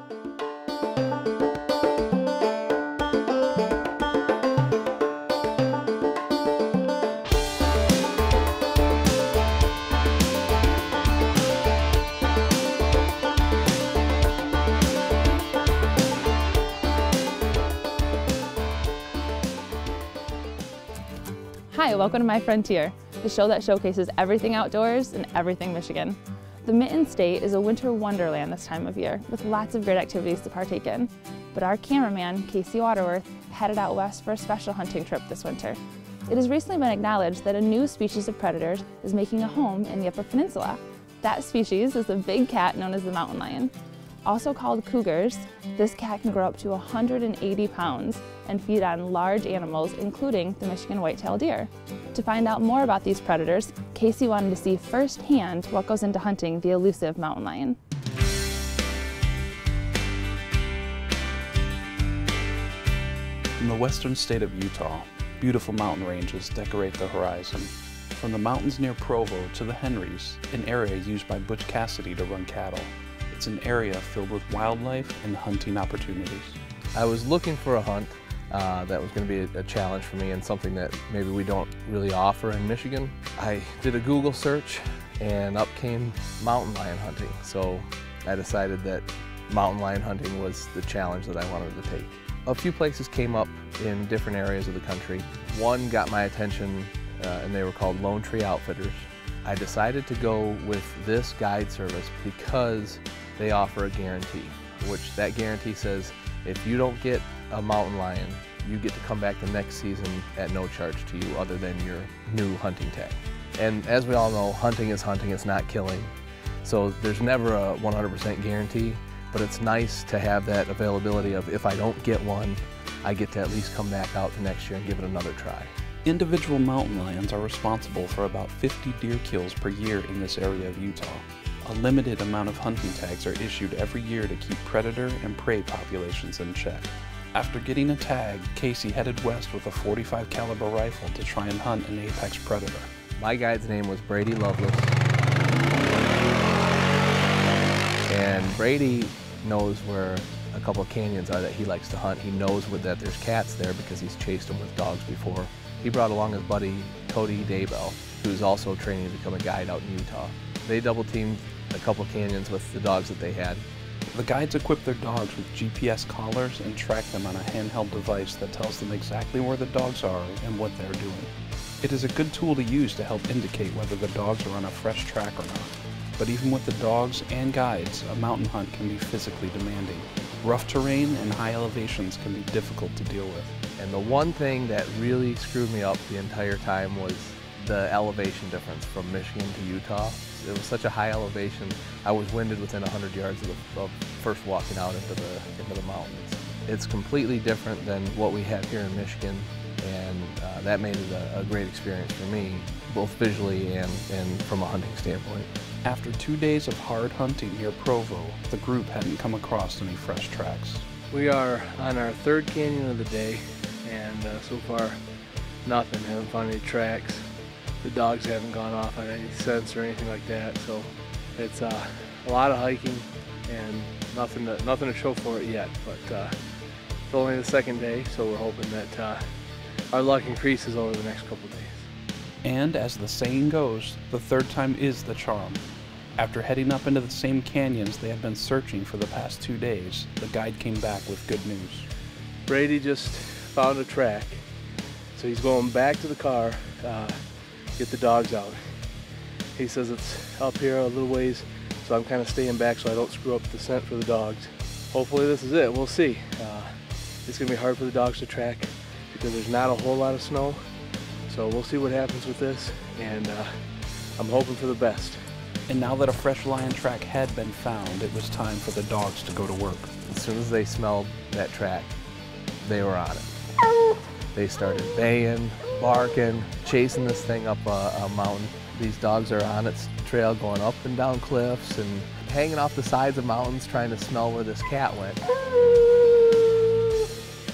Hi, welcome to My Frontier, the show that showcases everything outdoors and everything Michigan. The Mitten State is a winter wonderland this time of year, with lots of great activities to partake in. But our cameraman, Casey Waterworth, headed out west for a special hunting trip this winter. It has recently been acknowledged that a new species of predator is making a home in the Upper Peninsula. That species is a big cat known as the mountain lion. Also called cougars, this cat can grow up to 180 pounds and feed on large animals, including the Michigan white-tailed deer. To find out more about these predators, Casey wanted to see firsthand what goes into hunting the elusive mountain lion. In the western state of Utah, beautiful mountain ranges decorate the horizon. From the mountains near Provo to the Henrys, an area used by Butch Cassidy to run cattle. It's an area filled with wildlife and hunting opportunities. I was looking for a hunt that was going to be a challenge for me and something that maybe we don't really offer in Michigan. I did a Google search and up came mountain lion hunting. So I decided that mountain lion hunting was the challenge that I wanted to take. A few places came up in different areas of the country. One got my attention and they were called Lone Tree Outfitters. I decided to go with this guide service because they offer a guarantee, which that guarantee says if you don't get a mountain lion, you get to come back the next season at no charge to you other than your new hunting tag. And as we all know, hunting is hunting, it's not killing. So there's never a 100% guarantee, but it's nice to have that availability of if I don't get one, I get to at least come back out the next year and give it another try. Individual mountain lions are responsible for about 50 deer kills per year in this area of Utah. A limited amount of hunting tags are issued every year to keep predator and prey populations in check. After getting a tag, Casey headed west with a .45 caliber rifle to try and hunt an apex predator. My guide's name was Brady Lovelace. And Brady knows where a couple of canyons are that he likes to hunt. He knows that there's cats there because he's chased them with dogs before. He brought along his buddy, Cody Daybell, who's also training to become a guide out in Utah. They double-teamed a couple of canyons with the dogs that they had. The guides equip their dogs with GPS collars and track them on a handheld device that tells them exactly where the dogs are and what they're doing. It is a good tool to use to help indicate whether the dogs are on a fresh track or not. But even with the dogs and guides, a mountain hunt can be physically demanding. Rough terrain and high elevations can be difficult to deal with. And the one thing that really screwed me up the entire time was the elevation difference from Michigan to Utah. It was such a high elevation. I was winded within 100 yards of first walking out into the mountains. It's completely different than what we have here in Michigan, and that made it a great experience for me, both visually and from a hunting standpoint. After 2 days of hard hunting near Provo, the group hadn't come across any fresh tracks. We are on our third canyon of the day, and so far nothing. Haven't found any tracks. The dogs haven't gone off on any scents or anything like that, so it's a lot of hiking and nothing to show for it yet. But it's only the second day, so we're hoping that our luck increases over the next couple days. And as the saying goes, the third time is the charm. After heading up into the same canyons they had been searching for the past 2 days, the guide came back with good news. Brady just found a track, so he's going back to the car, get the dogs out. He says it's up here a little ways, so I'm kind of staying back so I don't screw up the scent for the dogs. Hopefully this is it, we'll see. It's going to be hard for the dogs to track because there's not a whole lot of snow, so we'll see what happens with this, and I'm hoping for the best. And now that a fresh lion track had been found, it was time for the dogs to go to work. As soon as they smelled that track, they were on it. They started baying, barking, chasing this thing up a mountain. These dogs are on its trail going up and down cliffs and hanging off the sides of mountains trying to smell where this cat went.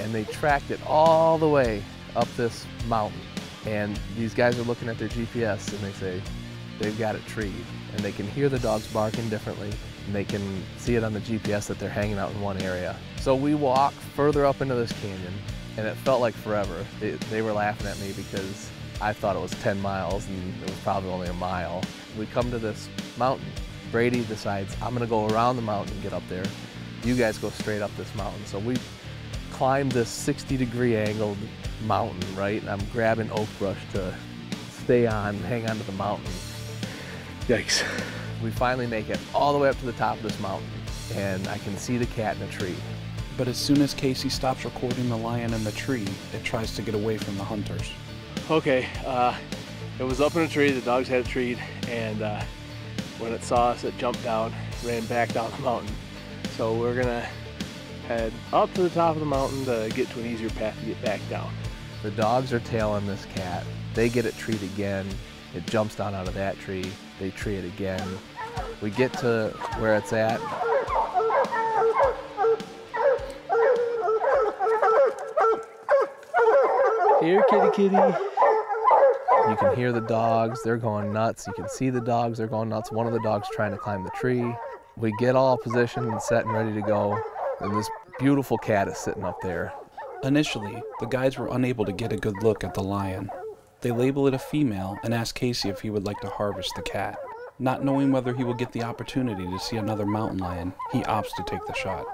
And they tracked it all the way up this mountain. And these guys are looking at their GPS and they say, they've got it treed, and they can hear the dogs barking differently, and they can see it on the GPS that they're hanging out in one area. So we walk further up into this canyon, and it felt like forever. They were laughing at me because I thought it was 10 miles, and it was probably only a mile. We come to this mountain. Brady decides, I'm gonna go around the mountain and get up there. You guys go straight up this mountain. So we climb this 60-degree angled mountain, right? And I'm grabbing oak brush to stay on, hang on to the mountain. Yikes. We finally make it all the way up to the top of this mountain, and I can see the cat in a tree. But as soon as Casey stops recording the lion in the tree, it tries to get away from the hunters. Okay, it was up in a tree, the dogs had it treed, and when it saw us, it jumped down, ran back down the mountain. So we're gonna head up to the top of the mountain to get to an easier path to get back down. The dogs are tailing this cat. They get it treed again. It jumps down out of that tree. They tree it again. We get to where it's at. Here, kitty, kitty. You can hear the dogs, they're going nuts. You can see the dogs, they're going nuts. One of the dogs trying to climb the tree. We get all positioned and set and ready to go, and this beautiful cat is sitting up there. Initially, the guides were unable to get a good look at the lion. They label it a female and ask Casey if he would like to harvest the cat. Not knowing whether he will get the opportunity to see another mountain lion, he opts to take the shot.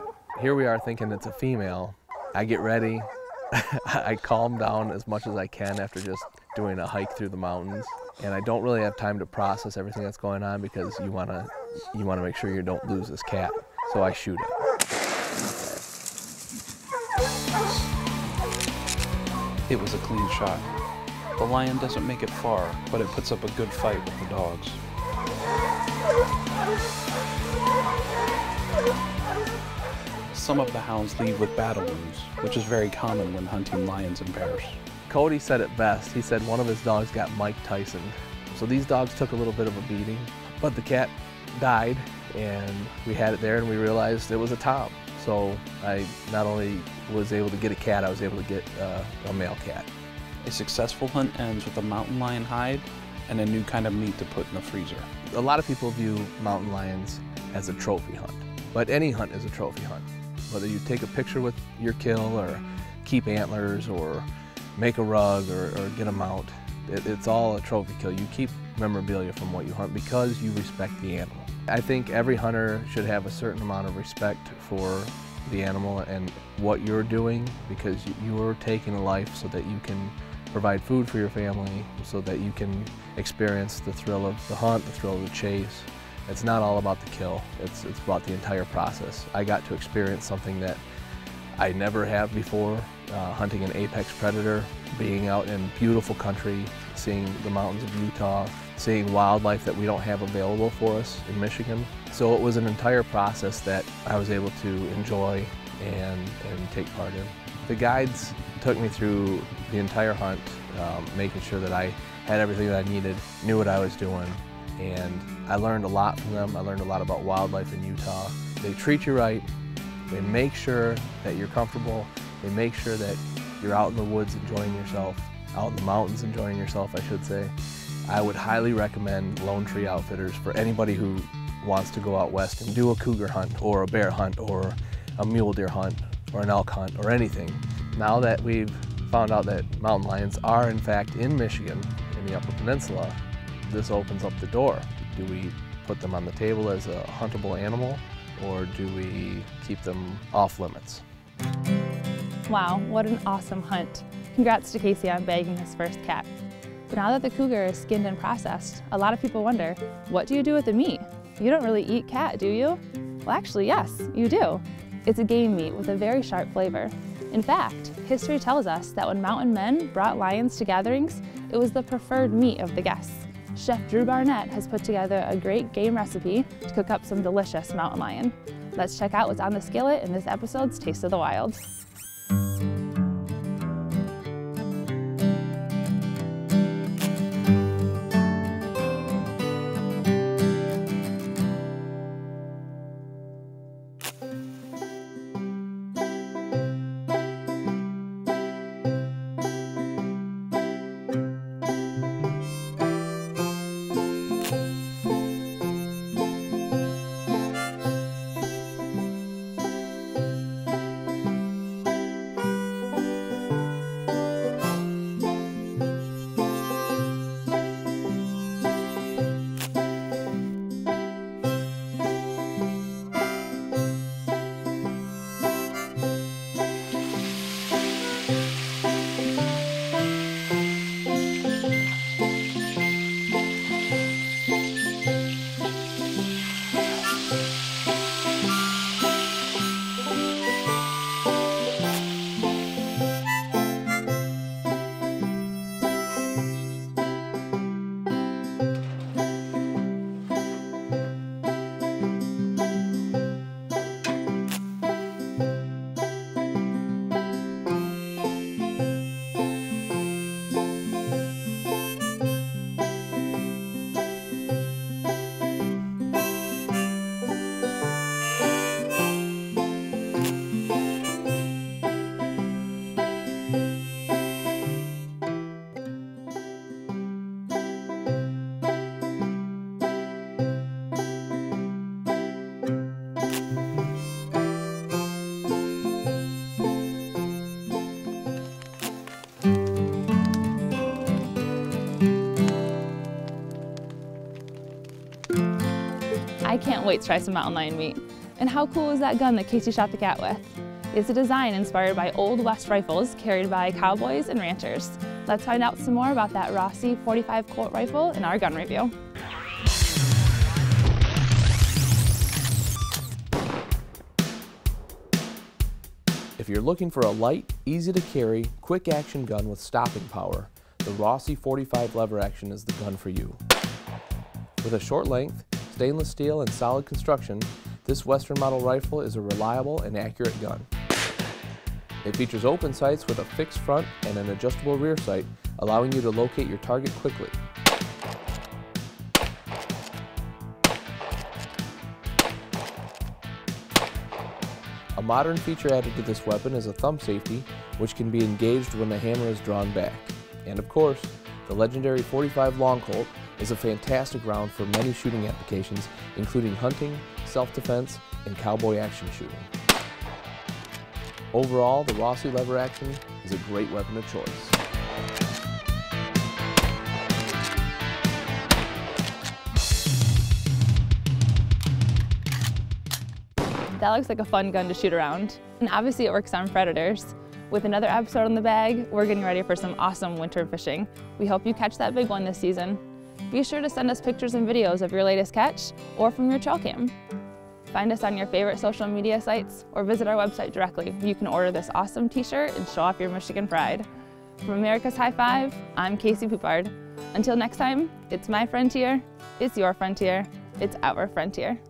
Here we are thinking it's a female. I get ready. I calm down as much as I can after just doing a hike through the mountains. And I don't really have time to process everything that's going on because you wanna make sure you don't lose this cat. So I shoot it. It was a clean shot. The lion doesn't make it far, but it puts up a good fight with the dogs. Some of the hounds leave with battle wounds, which is very common when hunting lions in pairs. Cody said it best. He said one of his dogs got Mike Tyson. So these dogs took a little bit of a beating, but the cat died, and we had it there and we realized it was a tom. So I not only was able to get a cat, I was able to get a male cat. A successful hunt ends with a mountain lion hide and a new kind of meat to put in the freezer. A lot of people view mountain lions as a trophy hunt, but any hunt is a trophy hunt. Whether you take a picture with your kill or keep antlers or make a rug or get a mount, it's all a trophy kill. You keep memorabilia from what you hunt because you respect the animal. I think every hunter should have a certain amount of respect for the animal and what you're doing, because you're taking a life so that you can provide food for your family, so that you can experience the thrill of the hunt, the thrill of the chase. It's not all about the kill, it's about the entire process. I got to experience something that I never have before, hunting an apex predator, being out in beautiful country, seeing the mountains of Utah, seeing wildlife that we don't have available for us in Michigan. So it was an entire process that I was able to enjoy and take part in. The guides took me through the entire hunt, making sure that I had everything that I needed, knew what I was doing, and I learned a lot from them. I learned a lot about wildlife in Utah. They treat you right, they make sure that you're comfortable, they make sure that you're out in the woods enjoying yourself, out in the mountains enjoying yourself, I should say. I would highly recommend Lone Tree Outfitters for anybody who wants to go out west and do a cougar hunt or a bear hunt or a mule deer hunt or an elk hunt or anything. Now that we've found out that mountain lions are in fact in Michigan, in the Upper Peninsula, this opens up the door. Do we put them on the table as a huntable animal, or do we keep them off limits? Wow, what an awesome hunt. Congrats to Casey on bagging his first cat. But now that the cougar is skinned and processed, a lot of people wonder, what do you do with the meat? You don't really eat cat, do you? Well, actually, yes, you do. It's a game meat with a very sharp flavor. In fact, history tells us that when mountain men brought lions to gatherings, it was the preferred meat of the guests. Chef Drew Barnett has put together a great game recipe to cook up some delicious mountain lion. Let's check out what's on the skillet in this episode's Taste of the Wild. I can't wait to try some mountain lion meat. And how cool is that gun that Casey shot the cat with? It's a design inspired by Old West rifles carried by cowboys and ranchers. Let's find out some more about that Rossi 45 Colt rifle in our gun review. If you're looking for a light, easy to carry, quick action gun with stopping power, the Rossi 45 lever action is the gun for you. With a short length, stainless steel and solid construction, this Western model rifle is a reliable and accurate gun. It features open sights with a fixed front and an adjustable rear sight, allowing you to locate your target quickly. A modern feature added to this weapon is a thumb safety, which can be engaged when the hammer is drawn back. And of course, the legendary 45 Long Colt is a fantastic round for many shooting applications, including hunting, self-defense, and cowboy action shooting. Overall, the Rossi lever action is a great weapon of choice. That looks like a fun gun to shoot around. And obviously it works on predators. With another episode in the bag, we're getting ready for some awesome winter fishing. We hope you catch that big one this season. Be sure to send us pictures and videos of your latest catch or from your trail cam. Find us on your favorite social media sites or visit our website directly. You can order this awesome t-shirt and show off your Michigan pride. From America's High Five, I'm Casey Poupard. Until next time, it's my frontier, it's your frontier, it's our frontier.